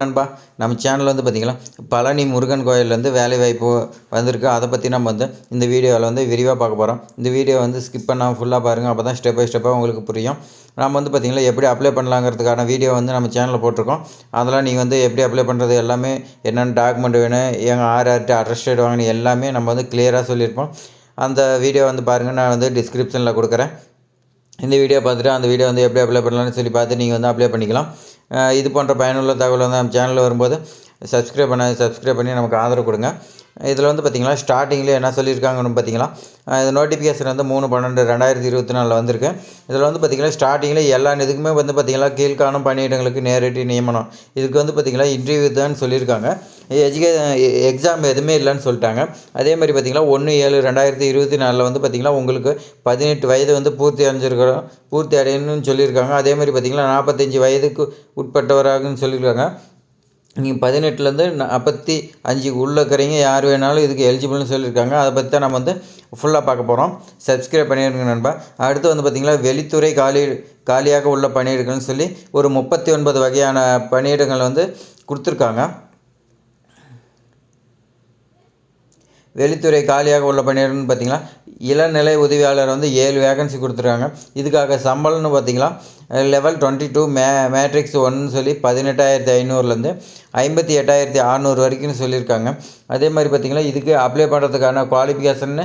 நண்பா, நம்ம சேனல் பார்த்தீங்கன்னா, பழனி முருகன் கோயில்லேருந்து வேலைவாய்ப்பு வந்திருக்கு. அதை பற்றி நம்ம இந்த வீடியோவில் விரிவாக பார்க்க போகிறோம். இந்த வீடியோ ஸ்கிப் பண்ணாமல் ஃபுல்லாக பாருங்கள். அப்போ தான் ஸ்டெப் பை ஸ்டெப்பாக உங்களுக்கு புரியும். நம்ம பார்த்தீங்கன்னா, எப்படி அப்ளை பண்ணலாங்கிறதுக்கான வீடியோ நம்ம சேனலில் போட்டிருக்கோம். அதெல்லாம் நீங்கள் எப்படி அப்ளை பண்ணுறது எல்லாமே, என்னென்ன டாக்குமெண்ட் வேணும், எங்கள் ஆர்ஆர்டி அட்ரஸ்டேட் வாங்கணும் எல்லாமே நம்ம கிளியராக சொல்லியிருப்போம். அந்த வீடியோ பாருங்கள். நான் டிஸ்கிரிப்ஷனில் கொடுக்குறேன். இந்த வீடியோ பார்த்துட்டு அந்த வீடியோ எப்படி அப்ளை பண்ணலாம்னு சொல்லி பார்த்து நீங்கள் அப்ளை பண்ணிக்கலாம். இது போன்ற பயனுள்ள தகவல் நம்ம சேனலில் வரும்போது சப்ஸ்கிரைப் பண்ணி நமக்கு ஆதரவு கொடுங்க. இதில் பார்த்திங்கன்னா ஸ்டார்டிங்கில் என்ன சொல்லியிருக்காங்கன்னு பார்த்திங்கன்னா, இது நோட்டிஃபிகேஷன் 3/12/2024 வந்திருக்கு. இதில் பார்த்திங்கன்னா ஸ்டார்டிங்கில் எல்லா இதுக்குமே பார்த்திங்கன்னா கீழ்காணும் பணியிடங்களுக்கு நேரடி நியமனம். இதுக்கு பார்த்திங்கன்னா இன்டர்வியூ தான் சொல்லியிருக்காங்க. எக்ஸாம் எதுவுமே இல்லைன்னு சொல்லிட்டாங்க. அதே மாதிரி பார்த்திங்கன்னா 1/7/2024 பார்த்திங்கன்னா உங்களுக்கு 18 வயது பூர்த்தி அடையணும்னு சொல்லியிருக்காங்க. அதே மாதிரி பார்த்திங்கன்னா 45 வயதுக்கு உட்பட்டவராகன்னு சொல்லியிருக்காங்க. நீங்கள் 18லேருந்து 45 உள்ளே இருக்கிறீங்க யார் வேணாலும் இதுக்கு எலிஜிபிள்னு சொல்லியிருக்காங்க. அதை பற்றி தான் நம்ம ஃபுல்லாக பார்க்க போகிறோம். சப்ஸ்கிரைப் பண்ணிடுங்க நண்பா. அடுத்து பார்த்திங்கன்னா வெளித்துறை காலியாக உள்ள பணியிடங்கள்னு சொல்லி ஒரு 39 வகையான பணியிடங்கள் கொடுத்துருக்காங்க. வெளித்துறை காலியாக உள்ள பணியிடம்னு பார்த்திங்கன்னா இளநிலை உதவியாளர் 7 வேகன்சி கொடுத்துருக்காங்க. இதுக்காக சம்பளம்னு பார்த்திங்கன்னா லெவல் 22 மேட்ரிக்ஸ் 1ன்னு சொல்லி 18,500லேருந்து 58,600 வரைக்கும் சொல்லியிருக்காங்க. அதே மாதிரி பார்த்திங்கன்னா இதுக்கு அப்ளை பண்ணுறதுக்கான குவாலிஃபிகேஷன்னு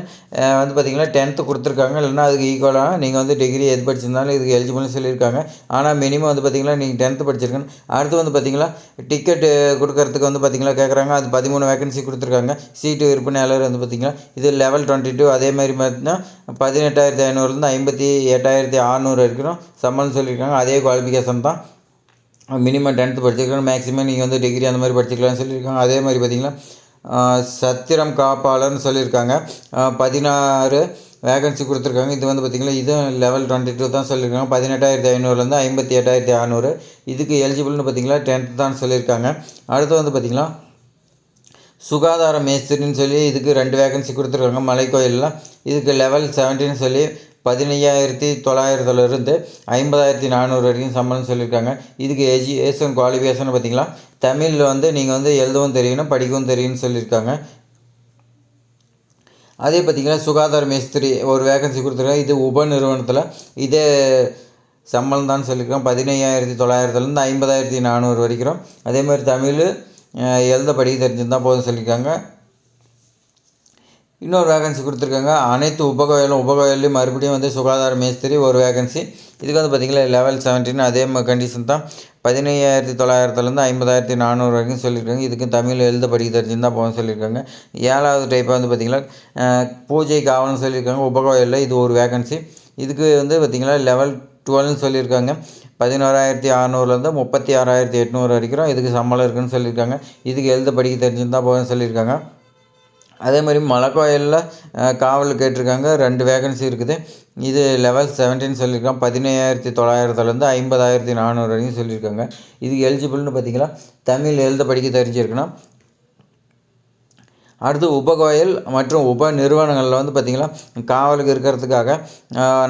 பார்த்திங்கன்னா 10th கொடுத்துருக்காங்க. இல்லைனா அதுக்கு ஈக்குவலாக நீங்கள் டிகிரி எது படிச்சிருந்தாலும் இதுக்கு எலிஜிபிள்னு சொல்லியிருக்காங்க. ஆனால் மினிமம் பார்த்திங்கன்னா நீங்கள் 10th படிச்சிருக்கணும். அடுத்து பார்த்திங்கன்னா டிக்கெட்டு கொடுக்கறதுக்கு பார்த்திங்கன்னா கேட்குறாங்க. அது 13 வேகன்சி கொடுத்துருக்காங்க. சீட்டு விற்பனையாளர் பார்த்திங்கன்னா இது லெவல் 22. அதே மாதிரி பார்த்தீங்கன்னா 18,500லேருந்து 58,600 வரைக்கும் சம்பளம் சொல்லியிருக்காங்க. அதே குவாலிஃபிகேஷன் தான். மினிமம் 10th படிச்சிருக்கணும். மேக்ஸிமம் நீங்கள் டிகிரி அந்த மாதிரி படிச்சிக்கலாம்னு சொல்லியிருக்காங்க. அதே மாதிரி பார்த்திங்கன்னா சத்திரம் காப்பாளர்னு சொல்லியிருக்காங்க. 16 வேகன்சி கொடுத்துருக்காங்க. இது பார்த்திங்கன்னா இதுவும் லெவல் 22 தான் சொல்லியிருக்காங்க. 18,500லேருந்து 58,600. இதுக்கு எலிஜிபிள்னு பார்த்திங்கன்னா 10th தான் சொல்லியிருக்காங்க. அடுத்து பார்த்திங்கன்னா சுகாதார மேஸ்திரின்னு சொல்லி இதுக்கு 2 வேகன்சி கொடுத்துருக்காங்க மலைக்கோயிலில். இதுக்கு லெவல் 17 சொல்லி 15,900லேருந்து 50,400 வரைக்கும் சம்பளம் சொல்லியிருக்காங்க. இதுக்கு எஜுகேஷன் குவாலிஃபிகேஷன் பார்த்திங்கன்னா தமிழில் நீங்கள் எழுதவும் தெரியணும் படிக்கவும் தெரியும்னு சொல்லியிருக்காங்க. அதே பார்த்திங்கன்னா சுகாதார மேஸ்திரி ஒரு வேகன்சி கொடுத்துருக்காங்க. இது உப நிறுவனத்தில் இதே சம்பளம் தான் சொல்லியிருக்காங்க. 15,900லேருந்து 50,400 வரைக்கும். அதே மாதிரி தமிழ் எழுத படிக்க தெரிஞ்சிருந்தால் போதும் சொல்லியிருக்காங்க. இன்னொரு வேகன்சி கொடுத்துருக்காங்க. அனைத்து உபகோயிலையும் மறுபடியும் சுகாதார மேஸ்திரி ஒரு வேகன்சி. இதுக்கு பார்த்திங்கன்னா லெவல் 17 அதே கண்டிஷன் தான். 15,900லேருந்து 50,400 வரைக்கும் சொல்லியிருக்காங்க. இதுக்கு தமிழ் எழுத படிக்க தெரிஞ்சிருந்தால் போதும் சொல்லியிருக்காங்க. 7வது டைப்பாக பார்த்திங்கன்னா பூஜை காவல்னு சொல்லியிருக்காங்க உபகோயிலில். இது ஒரு வேகன்சி. இதுக்கு பார்த்திங்கன்னா லெவல் 12ன்னு சொல்லியிருக்காங்க. 11,600லேருந்து 36,800 வரைக்கும் இதுக்கு சம்பளம் இருக்குதுன்னு சொல்லியிருக்காங்க. இதுக்கு எழுத படிக்க தெரிஞ்சிருந்தால் போதும் சொல்லியிருக்காங்க. அதே மாதிரி மலைக்கோயிலில் காவல் கேட்டிருக்காங்க. 2 வேகன்சி இருக்குது. இது லெவல் 17 சொல்லியிருக்காங்க. 15,900லேருந்து 50,400 வரைக்கும் சொல்லியிருக்காங்க. இதுக்கு எலிஜிபிள்னு பார்த்திங்கன்னா தமிழ் எழுத படிக்க தெரிஞ்சிருக்கணும். அடுத்து உபகோயில் மற்றும் உப நிறுவனங்களில் பார்த்திங்கன்னா காவலுக்கு இருக்கிறதுக்காக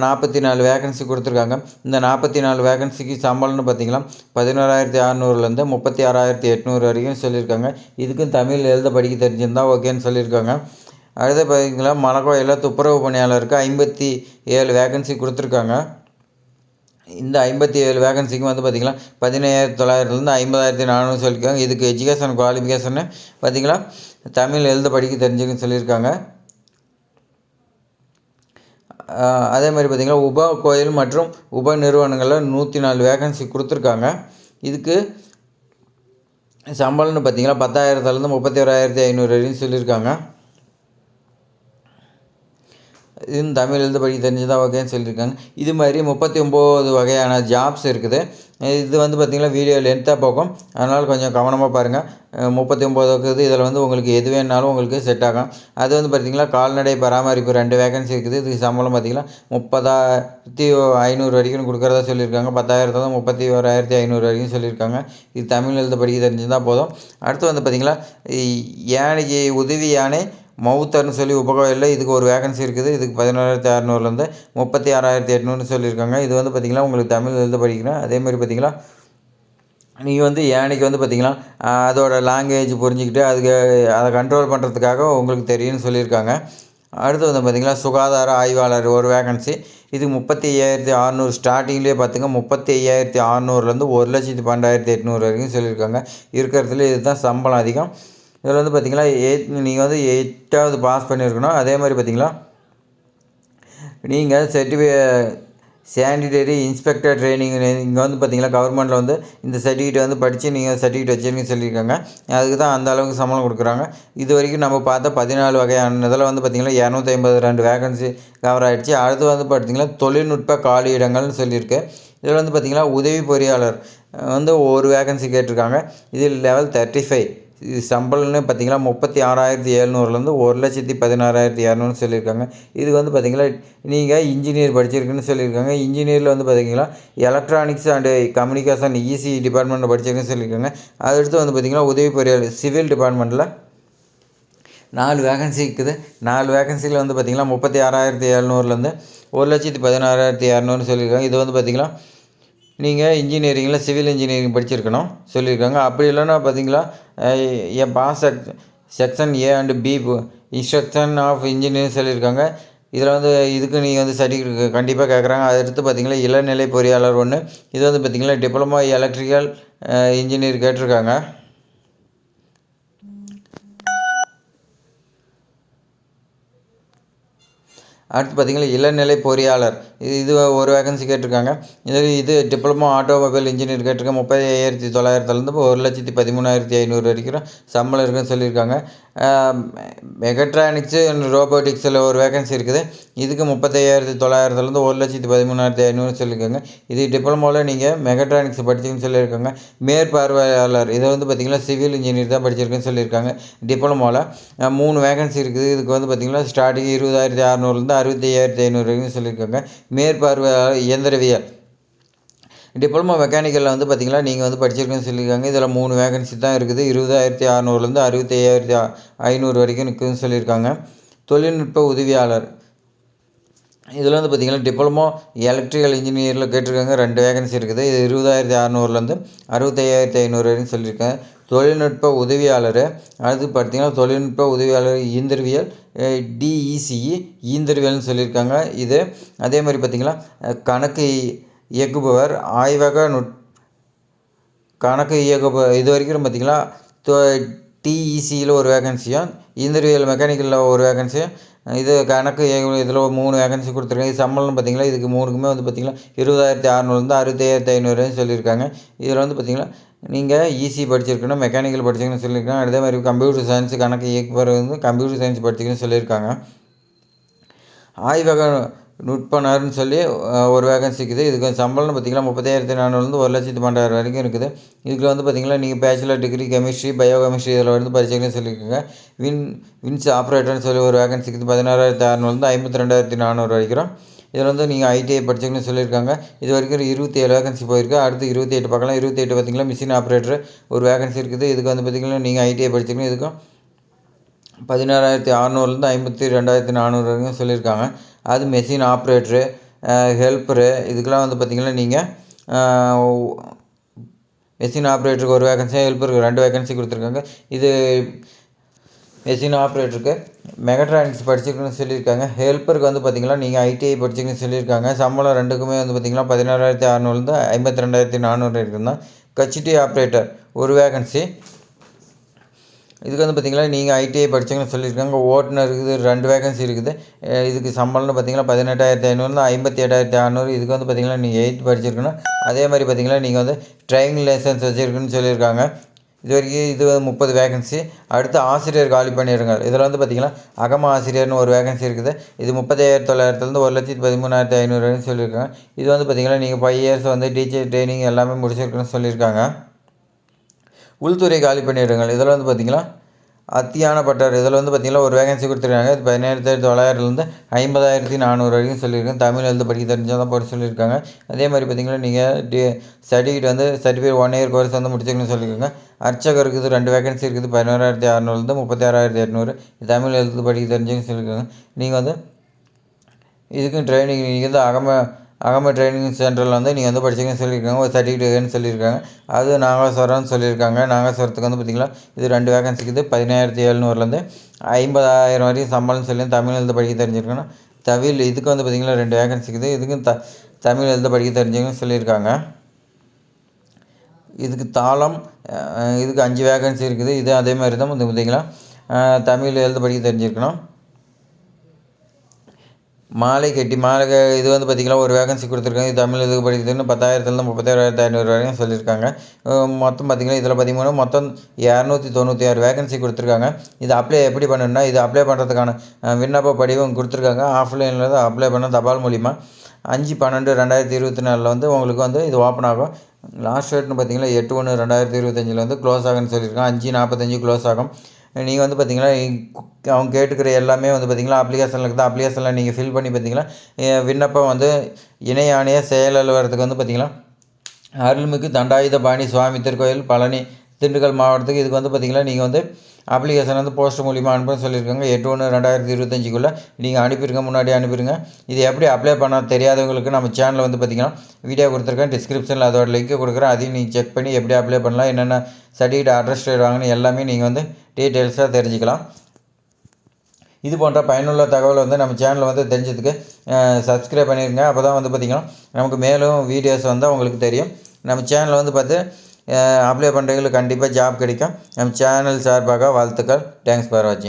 44 வேகன்சி கொடுத்துருக்காங்க. இந்த 44 வேகன்சிக்கு சம்பளம்னு பார்த்திங்கன்னா 11,600லேருந்து 36,800 வரைக்கும் சொல்லியிருக்காங்க. இதுக்கும் தமிழ் எழுத படிக்க தெரிஞ்சிருந்தால் ஓகேன்னு சொல்லியிருக்காங்க. அடுத்து பார்த்திங்கன்னா மலைக்கோயிலில் துப்புரவு பணியாளருக்கு 57 வேகன்சி கொடுத்துருக்காங்க. இந்த 57 வேகன்சிக்கு பார்த்திங்கன்னா 15,900லேருந்து 50,400 சொல்லியிருக்காங்க. இதுக்கு எஜுகேஷன் குவாலிஃபிகேஷன்னு பார்த்திங்கன்னா தமிழ் எழுத படிக்க தெரிஞ்சுக்கன்னு சொல்லியிருக்காங்க. அதே மாதிரி பார்த்திங்கன்னா உப கோயில் மற்றும் உப நிறுவனங்களில் 104 வேகன்சி கொடுத்துருக்காங்க. இதுக்கு சம்பளம்னு பார்த்திங்கன்னா 10,000லேருந்து 31,500 வரைக்கும் சொல்லியிருக்காங்க. இது தமிழ் எழுத படிக்க தெரிஞ்சுதான் ஓகேன்னு சொல்லியிருக்காங்க. இது மாதிரி 39 வகையான ஜாப்ஸ் இருக்குது. இது பார்த்திங்கன்னா வீடியோ லென்த்தாக போகும். அதனால் கொஞ்சம் கவனமாக பாருங்கள். 39 இருக்குது. இதில் உங்களுக்கு எது வேணாலும் உங்களுக்கு செட் ஆகும். அது பார்த்திங்கன்னா கால்நடை பராமரிப்பு 2 வேகன்சி இருக்குது. இதுக்கு சம்பளம் பார்த்திங்கன்னா 30,500 வரைக்கும் கொடுக்குறதா சொல்லியிருக்காங்க. 10,000லேருந்து 31,500 வரைக்கும் சொல்லியிருக்காங்க. இது தமிழ் எழுத படிக்க தெரிஞ்சுதான் போதும். அடுத்து பார்த்திங்கன்னா யானைக்கு உதவி யானை மவுத்தர்னு சொல்லி உபகோயிலில் இதுக்கு ஒரு வேகன்சி இருக்குது. இதுக்கு 11,600லேருந்து 36,800 சொல்லியிருக்காங்க. இது பார்த்திங்கன்னா உங்களுக்கு தமிழ் எழுத படிக்கணும். அதே மாதிரி பார்த்திங்கன்னா நீங்கள் வந்து யானைக்கு வந்து பார்த்திங்கன்னா அதோட லாங்குவேஜ் புரிஞ்சுக்கிட்டு அதை கண்ட்ரோல் பண்ணுறதுக்காக உங்களுக்கு தெரியும்னு சொல்லியிருக்காங்க. அடுத்து வந்து பார்த்திங்கன்னா சுகாதார ஆய்வாளர் ஒரு வேகன்சி. இது 35,600 ஸ்டார்டிங்லேயே பார்த்துங்க 35,600லேருந்து 1,12,800 வரைக்கும் சொல்லியிருக்காங்க. இருக்கிறதுல இதுதான் சம்பளம் அதிகம். இதில் வந்து பார்த்திங்கன்னா நீங்கள் வந்து 8வது பாஸ் பண்ணியிருக்கணும். அதே மாதிரி பார்த்திங்கன்னா நீங்கள் சானிடரி இன்ஸ்பெக்டர் ட்ரைனிங் இங்கே வந்து பார்த்திங்கன்னா கவர்மெண்ட்டில் வந்து இந்த சர்டிஃபிகேட் வந்து படித்து நீங்கள் சர்டிஃபிகேட் வச்சுருங்கன்னு சொல்லியிருக்காங்க. அதுக்கு தான் அந்த அளவுக்கு சம்பளம் கொடுக்குறாங்க. இது வரைக்கும் நம்ம பார்த்த 14 வகையான இதில் வந்து பார்த்திங்கன்னா 252 வேகன்சி கவர் ஆகிடுச்சு. அடுத்து வந்து பார்த்திங்கன்னா தொழில்நுட்ப காலியிடங்கள்னு சொல்லியிருக்கு. இதில் வந்து பார்த்திங்கன்னா உதவி பொறியாளர் வந்து ஒரு வேகன்சி கேட்டிருக்காங்க. இதில் லெவல் 35. இது சம்பளம்னு பார்த்திங்கன்னா 36,700லேருந்து 1,16,200 சொல்லியிருக்காங்க. இது வந்து பார்த்திங்கன்னா நீங்கள் இன்ஜினியர் படிச்சிருக்குன்னு சொல்லியிருக்காங்க. இன்ஜினியரில் வந்து பார்த்திங்கன்னா எலக்ட்ரானிக்ஸ் அண்டு கம்யூனிகேஷன் இசி டிபார்ட்மெண்ட்டில் படிச்சிருக்குன்னு சொல்லியிருக்காங்க. அடுத்து வந்து பார்த்திங்கன்னா உதவி பொறியாளர் சிவில் டிபார்ட்மெண்ட்டில் 4 வேகன்சி இருக்குது. 4 வேகன்சியில் வந்து பார்த்திங்கன்னா 36,700லேருந்து 1,16,200 சொல்லியிருக்காங்க. இது வந்து பார்த்திங்கன்னா நீங்கள் இன்ஜினியரிங்கில் சிவில் இன்ஜினியரிங் படிச்சிருக்கணும் சொல்லியிருக்காங்க. அப்படி இல்லைன்னா பார்த்தீங்களா boss section A and B instruction of engineering சொல்லியிருக்காங்க. இதில் வந்து இதுக்கு நீங்கள் வந்து சர்டிஃபிகேட் கண்டிப்பாக கேட்குறாங்க. அதை எடுத்து பார்த்திங்கன்னா இளநிலை பொறியாளர் ஒன்று. இது வந்து பார்த்திங்கன்னா டிப்ளமோ எலக்ட்ரிக்கல் இன்ஜினியர் கேட்டிருக்காங்க. அடுத்து பார்த்திங்கன்னா இளநிலை பொறியாளர் இது ஒரு வேகன்சி கேட்டிருக்காங்க. இது டிப்ளமோ ஆட்டோமொபைல் இன்ஜினியர் கேட்டிருக்காங்க. 35,900லேருந்து 1,13,500 வரைக்கும் சம்பளம் இருக்குன்னு சொல்லியிருக்காங்க. மெகட்ரானிக்ஸு அண்ட் ரோபோட்டிக்ஸில் ஒரு வேகன்சி இருக்குது. இதுக்கு 35,900லேருந்து 1,13,500 சொல்லியிருக்காங்க. இது டிப்ளமோவில் நீங்கள் மெகட்ரானிக்ஸ் படிச்சிங்கன்னு சொல்லியிருக்காங்க. மேற்பார்வையாளர் இதை வந்து பார்த்திங்கன்னா சிவில் இன்ஜினியர் தான் படிச்சிருக்குன்னு சொல்லியிருக்காங்க. டிப்ளமோவில் 3 வேகன்சி இருக்குது. இதுக்கு வந்து பார்த்திங்கன்னா ஸ்டார்டிங் 20,600லேருந்து 65,500 வரைக்கும் சொல்லியிருக்காங்க. மேற்பார்வையாளர் இயந்திரவியல் டிப்ளமோ மெக்கானிக்கலில் வந்து பார்த்திங்கன்னா நீங்கள் வந்து படிச்சிருக்குன்னு சொல்லியிருக்காங்க. இதில் 3 வேகன்சி தான் இருக்குது. 20,600லேருந்து 65,500 வரைக்கும் இருக்குதுன்னு சொல்லியிருக்காங்க. தொழில்நுட்ப உதவியாளர் இதில் வந்து பார்த்திங்கன்னா டிப்ளமோ எலக்ட்ரிக்கல் இன்ஜினியரில் கேட்டிருக்காங்க. 2 வேகன்சி இருக்குது. இது 20,600லேருந்து 65,500 வரைக்கும் சொல்லியிருக்காங்க. தொழில்நுட்ப உதவியாளர் அடுத்து பார்த்திங்கன்னா தொழில்நுட்ப உதவியாளர் இயந்திரவியல் டிஇசிஇ இயந்திரவியல்னு சொல்லியிருக்காங்க. இது அதே மாதிரி பார்த்திங்கன்னா கணக்கு இயக்குபவர் ஆய்வக கணக்கு இயக்குபவர் இது வரைக்கும் பார்த்திங்கன்னா டிஇசியில் ஒரு வேகன்சியும் இயந்திரவியல் மெக்கானிக்கலில் ஒரு வேகன்சியும் இது கணக்கு இதில் 3 வேகன்சி கொடுத்துருக்காங்க. இது சம்பளம்னு பார்த்திங்கன்னா இதுக்கு 3க்குமே வந்து பார்த்திங்கன்னா 20,600லேருந்து 65,500 சொல்லியிருக்காங்க. இதில் வந்து பார்த்திங்கன்னா நீங்கள் இசி படிச்சிருக்கணும், மெக்கானிக்கல் படிச்சிருக்கணும்னு சொல்லியிருக்காங்க. அதே மாதிரி கம்ப்யூட்டர் சயின்ஸ் கணக்கு இயக்குபவர் வந்து கம்ப்யூட்டர் சயின்ஸ் படிச்சிருக்கணும்னு சொல்லியிருக்காங்க. ஆய்வக நுட்பனர்னு சொல்லி ஒரு வேகன்சி இருக்குது. இதுக்கு சம்பளம்னு பார்த்திங்கன்னா 30,400லேருந்து 1,12,000 வரைக்கும் இருக்குது. இதுக்கு வந்து பார்த்திங்கன்னா நீங்கள் பேச்சுலர் டிகிரி கெமிஸ்ட்ரி பயோகெமிஸ்ட்ரி இதில் வந்து படிச்சிருக்கணும்னு சொல்லியிருக்காங்க. வின்ஸ் ஆப்ரேட்டர்னு சொல்லி ஒரு வேகன்சி இருக்குது. 16,600லேருந்து 52,400 வரைக்கும். இதில் வந்து நீங்கள் ஐடிஐ படிச்சிங்கன்னு சொல்லியிருக்காங்க. இது வரைக்கும் 27 வேகன்சி போயிருக்கு. அடுத்து 28 பார்க்கலாம். 28 பார்த்திங்கன்னா மிஷின் ஆப்ரேட்டர் ஒரு வேகன்சி இருக்குது. இதுக்கு வந்து பார்த்திங்கன்னா நீங்கள் ஐடிஐ படிச்சிக்கணும். இதுக்கும் 16,600லேருந்து 52,400 வரைக்கும் சொல்லியிருக்காங்க. அது மெஷின் ஆப்ரேட்டரு ஹெல்ப்பரு இதுக்கெலாம் வந்து பார்த்திங்கன்னா நீங்கள் மெஷின் ஆப்ரேட்டருக்கு ஒரு வேகன்சி ஹெல்ப்பருக்கு 2 வேகன்சி கொடுத்துருக்காங்க. இது மெஷின் ஆப்ரேட்டருக்கு மெகட்ரானிக்ஸ் படிச்சிருக்குன்னு சொல்லியிருக்காங்க. ஹெல்ப்பருக்கு வந்து பார்த்திங்கன்னா நீங்கள் ஐடிஐ படிச்சிருக்குன்னு சொல்லியிருக்காங்க. சம்பளம் ரெண்டுக்குமே வந்து பார்த்திங்கன்னா 16,600லேருந்து 52,400 இருக்குதுன்னா. கச்சிட்டி ஆப்ரேட்டர் ஒரு வேகன்சி. இதுக்கு வந்து பார்த்திங்கன்னா நீங்கள் ஐடிஐ படிச்சிங்கன்னு சொல்லியிருக்காங்க. ஓட்டுநர் இருக்குது 2 வேகன்சி இருக்குது. இதுக்கு சம்பளம்னு பார்த்திங்கன்னா 18,500லேருந்து 57,600. இதுக்கு வந்து பார்த்திங்கன்னா நீங்கள் 8th படிச்சிருக்கணும். அதே மாதிரி பார்த்திங்கன்னா நீங்கள் வந்து டிரைவிங் லைசன்ஸ் வச்சுருக்குன்னு சொல்லியிருக்காங்க. இது வரைக்கும் இது 30 வேகன்சி. அடுத்து ஆசிரியர் காலி பணியிடங்கள் இதில் வந்து பார்த்திங்கன்னா அகம ஆசிரியர்னு ஒரு வேகன்சி இருக்குது. இது 35,900லேருந்து 1,13,500 வரைக்கும் சொல்லியிருக்காங்க. இது வந்து பார்த்திங்கன்னா நீங்கள் 5 years வந்து டீச்சர் ட்ரைனிங் எல்லாமே முடிச்சிருக்குன்னு சொல்லியிருக்காங்க. உள்துறை காலி பணியிடங்கள் இதில் வந்து பார்த்திங்கன்னா அத்தியான பட்டர் இதில் வந்து பார்த்திங்கன்னா ஒரு வேகன்சி கொடுத்துருக்காங்க. இது 17,900லேருந்து 50,400 வரைக்கும் சொல்லியிருக்காங்க. தமிழ் எழுத படிக்க தெரிஞ்சால் தான் போட சொல்லியிருக்காங்க. அதே மாதிரி பார்த்திங்கன்னா நீங்கள் சர்டிஃபிகேட் வந்து சர்டிஃபிகேட் 1 year கோர்ஸ் வந்து முடிச்சிக்கணும்னு சொல்லியிருக்காங்க. அர்ச்சகருக்கு இது 2 வேகன்சி இருக்குது. 11,600லேருந்து 36,800. தமிழ் எழுத படிக்க தெரிஞ்சுன்னு சொல்லியிருக்காங்க. நீங்கள் வந்து இதுக்கும் ட்ரைனிங் நீங்கள் வந்து அகம ட்ரைனிங் சென்டரில் வந்து நீங்கள் வந்து படிச்சிங்கன்னு சொல்லியிருக்காங்க. ஒரு சர்டிஃபிகேட்னு சொல்லியிருக்காங்க. அது நாகேஸ்வரம்னு சொல்லியிருக்காங்க. நாகேஸ்வரத்துக்கு வந்து பார்த்திங்கன்னா இது 2 வேகன்சி இருக்குது. 17,700லேருந்து 50,000 வரையும் சம்பளம்னு சொல்லி தமிழ் எழுத படிக்க தெரிஞ்சிருக்கணும். இதுக்கு வந்து பார்த்திங்கன்னா 2 வேகன்சி இருக்குது. இதுக்கும் தமிழ் எழுத படிக்க தெரிஞ்சுக்கணும்னு சொல்லியிருக்காங்க. இதுக்கு தாளம் இதுக்கு 5 வேகன்சி இருக்குது. இது அதே மாதிரி தான் வந்து பார்த்திங்கன்னா தமிழ் எழுத படிக்க தெரிஞ்சிருக்கணும். மாலை இது வந்து பார்த்திங்கன்னா ஒரு வேகன்சி கொடுத்துருக்காங்க. இது தமிழ் எழுத படிக்கிறதுன்னு 10,000லேருந்து 36,500 வரையும் சொல்லியிருக்காங்க. மொத்தம் பார்த்திங்கன்னா இதில் 13 மொத்தம் 296 வேகன்சி கொடுத்துருக்காங்க. இது அப்ளை எப்படி பண்ணணும்னா, இது அப்ளை பண்ணுறதுக்கான விண்ணப்ப படிவம் கொடுத்துருக்காங்க. ஆஃப்லைனில் தான் அப்ளை பண்ண தபால் மூலிமா 5/12/2024 வந்து உங்களுக்கு வந்து இது ஓப்பன் ஆகும். லாஸ்ட் டேட்னு பார்த்திங்கன்னா 8/1/2025 வந்து க்ளோஸ் ஆகும்னு சொல்லியிருக்காங்க. 5/45 க்ளோஸ் ஆகும். நீங்கள் வந்து பார்த்திங்கன்னா அவங்க கேட்டுக்கிற எல்லாமே வந்து பார்த்திங்கன்னா அப்ளிகேஷனில் இருக்குது. அப்ளிகேஷனில் நீங்கள் ஃபில் பண்ணி பார்த்திங்கன்னா விண்ணப்பம் வந்து இணை ஆணைய செயல் அலுவலகத்துக்கு வந்து பார்த்திங்கன்னா அருள்மிகு தண்டாயுதபாணி சுவாமி திருக்கோயில் பழனி திண்டுக்கல் மாவட்டத்துக்கு இதுக்கு வந்து பார்த்திங்கன்னா நீங்கள் வந்து அப்ளிகேஷன் வந்து போஸ்ட் மூலிமா அனுப்புன்னு சொல்லியிருக்காங்க. 8/1/2025 நீங்கள் அனுப்பிடுங்க. முன்னாடி அனுப்பிடுங்க. இது எப்படி அப்ளை பண்ண தெரியாதவங்களுக்கு நம்ம சேனலில் வந்து பார்த்திங்கன்னா வீடியோ கொடுத்துருக்கேன். டிஸ்கிரிப்ஷனில் அதோட லிங்க்கு கொடுக்குறேன். அதையும் நீங்கள் செக் பண்ணி எப்படி அப்ளை பண்ணலாம், என்னென்ன சர்டிஃபிகேட் அட்ரஸ்டேட் வாங்கணும் எல்லாமே நீங்கள் வந்து டீட்டெயில்ஸாக தெரிஞ்சுக்கலாம். இது போன்ற பயனுள்ள தகவல் வந்து நம்ம சேனலில் வந்து தெரிஞ்சதுக்கு சப்ஸ்கிரைப் பண்ணிடுங்க. அப்போ தான் வந்து பார்த்திங்கன்னா நமக்கு மேலும் வீடியோஸ் வந்து உங்களுக்கு தெரியும். நம்ம சேனலில் வந்து பார்த்து அப்ளை பண்ணுறவங்களுக்கு கண்டிப்பாக ஜாப் கிடைக்கும். நம்ம சேனல் சார்பாக வாழ்த்துக்கள். தேங்க்ஸ் ஃபார் வாட்சிங்.